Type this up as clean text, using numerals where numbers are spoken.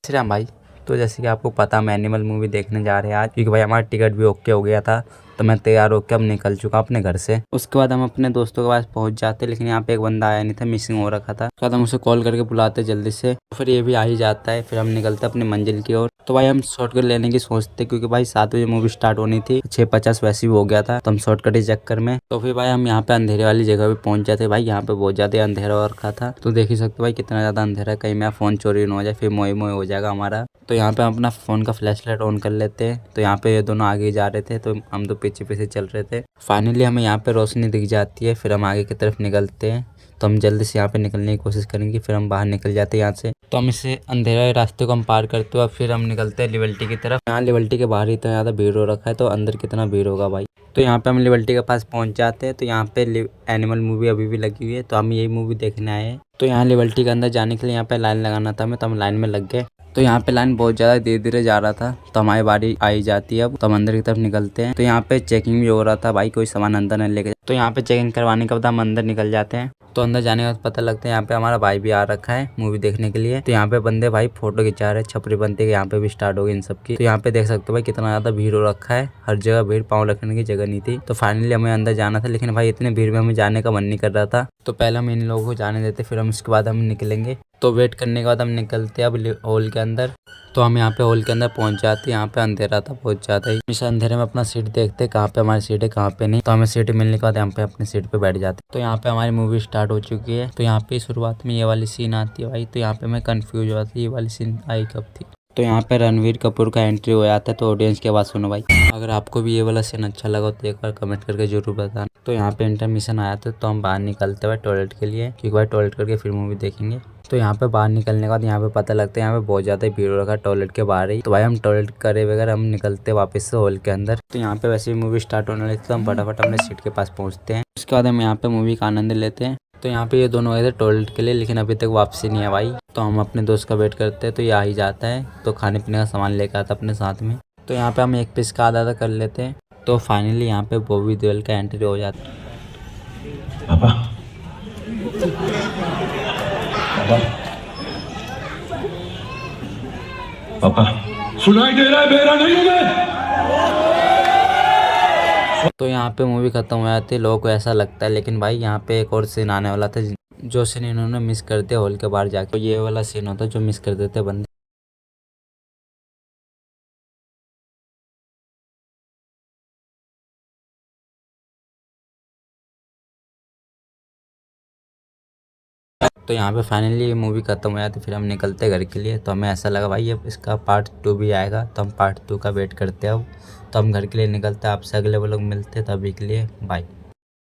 श्रीराम भाई, तो जैसे कि आपको पता हम एनिमल मूवी देखने जा रहे हैं आज, क्योंकि भाई हमारा टिकट भी ओके हो गया था। तो मैं तैयार होकर अब निकल चुका अपने घर से। उसके बाद हम अपने दोस्तों के पास पहुंच जाते, लेकिन यहाँ पे एक बंदा आया नहीं था, मिसिंग हो रखा था। उसके बाद हम उसे कॉल करके बुलाते जल्दी से, फिर ये भी आ ही जाता है। फिर हम निकलते अपनी मंजिल की ओर। तो भाई हम शॉर्टकट लेने की सोचते, क्योंकि भाई 7 बजे मूवी स्टार्ट होनी थी, 6:50 वैसे भी हो गया था। तो हम शॉर्टकट के चक्कर में तो फिर भाई हम यहाँ पे अंधेरे वाली जगह पे पहुंच जाते। भाई यहाँ पे बहुत ज्यादा अंधेरा हो रखा था, तो देख ही सकते भाई कितना ज्यादा अंधेरा है। कहीं मेरा फोन चोरी न हो जाए, फिर मोए मोए हो जाएगा हमारा। तो यहाँ पे हम अपना फ़ोन का फ्लैश लाइट ऑन कर लेते हैं। तो यहाँ पे ये दोनों आगे जा रहे थे, तो हम तो पीछे पीछे चल रहे थे। फाइनली हमें यहाँ पे रोशनी दिख जाती है, फिर हम आगे की तरफ निकलते हैं। तो हम जल्दी से यहाँ पे निकलने की कोशिश करेंगे, फिर हम बाहर निकल जाते हैं यहाँ से। तो हम इसे अंधेरा रास्ते को हम पार करते हुए फिर हम निकलते हैं लिबर्टी की तरफ। यहाँ लिबर्टी के बाहर इतना ज़्यादा भीड़ हो रखा है, तो अंदर कितना भीड़ होगा भाई। तो यहाँ पे हम लिबर्टी के पास पहुँच जाते हैं। तो यहाँ पे एनिमल मूवी अभी भी लगी हुई है, तो हम यही मूवी देखने आए हैं। तो यहाँ लिबर्टी के अंदर जाने के लिए यहाँ पे लाइन लगाना था हमें, तो हम लाइन में लग गए। तो यहाँ पे लाइन बहुत ज़्यादा धीरे धीरे जा रहा था, तो हमारी बारी आई जाती है अब। तो हम अंदर की तरफ निकलते हैं। तो यहाँ पे चेकिंग भी हो रहा था भाई, कोई सामान अंदर नहीं लेके। तो यहाँ पे चेकिंग करवाने के बाद हम अंदर निकल जाते हैं। तो अंदर जाने के बाद पता लगता है यहाँ पे हमारा भाई भी आ रखा है मूवी देखने के लिए। तो यहाँ पे बंदे भाई फोटो खिंचा रहे, छपरी बनते यहाँ पे भी स्टार्ट हो गई इन सबकी। तो यहाँ पे देख सकते हो भाई कितना ज्यादा भीड़ हो रखा है, हर जगह भीड़, पाँव रखने की जगह नहीं थी। तो फाइनली हमें अंदर जाना था, लेकिन भाई इतने भीड़ में हमें जाने का मन नहीं कर रहा था। तो पहले हम इन लोगों को जाने देते, फिर हम उसके बाद हम निकलेंगे। तो वेट करने के बाद हम निकलते हैं अब हॉल के अंदर। तो हम यहाँ पे हॉल के अंदर पहुंच जाते हैं। यहाँ पे अंधेरा था बहुत ज़्यादा ही। हमेशा अंधेरे में अपना सीट देखते कहाँ पे हमारी सीट है कहाँ पे नहीं। तो हमें सीट मिलने के बाद यहाँ पे अपनी सीट पे बैठ जाते। तो यहाँ पे हमारी मूवी स्टार्ट हो चुकी है। तो यहाँ पे शुरुआत में ये वाली सीन आती है भाई। तो यहाँ पे मैं कंफ्यूज हो जाती, ये वाली सीन आई कब थी। तो यहाँ पे रणवीर कपूर का एंट्री हो जाता है। तो ऑडियंस की आवाज़ सुनो भाई। अगर आपको भी ये वाला सीन अच्छा लगा तो एक बार कमेंट करके जरूर बताना। तो यहाँ पे इंटरमिशन आया था, तो हम बाहर निकलते हुए टॉयलेट के लिए, क्योंकि भाई टॉयलेट करके फिर मूवी देखेंगे। तो यहाँ पे बाहर निकलने के बाद यहाँ पे पता लगता है यहाँ पे बहुत ज़्यादा भीड़ हो रखा है टॉयलेट के बाहर ही। तो भाई हम टॉयलेट करे वगैरह हम निकलते वापस से हॉल के अंदर। तो यहाँ पे वैसे ही मूवी स्टार्ट होने लगी, तो हम फटाफट अपने सीट के पास पहुँचते हैं। उसके बाद हम यहाँ पे मूवी का आनंद लेते हैं। तो यहाँ पे ये दोनों गए थे टॉयलेट के लिए, लेकिन अभी तक वापसी नहीं है भाई। तो हम अपने दोस्त का वेट करते हैं, तो ये आ ही जाता है। तो खाने पीने का सामान लेकर आता अपने साथ में। तो यहाँ पे हम एक पीस का आधा आधा कर लेते हैं। तो फाइनली यहाँ पे बॉबी देओल का एंट्री हो जाता है। पापा पापा पापा सुनाई दे रहा है, मेरा नहीं हूं मैं। तो यहाँ पे मूवी खत्म हो जाती है, लोगों को ऐसा लगता है। लेकिन भाई यहाँ पे एक और सीन आने वाला था, जो सीन इन्होंने मिस कर दिया हॉल के बाहर जाके। तो ये वाला सीन होता है जो मिस कर देते बंदे। तो यहाँ पे फाइनली ये मूवी खत्म हो जाती, फिर हम निकलते घर के लिए। तो हमें ऐसा लगा भाई अब इसका पार्ट 2 भी आएगा, तो हम पार्ट 2 का वेट करते हैं अब। तो हम घर के लिए निकलते हैं, आपसे अगले वो लोग मिलते हैं, तभी के लिए बाय।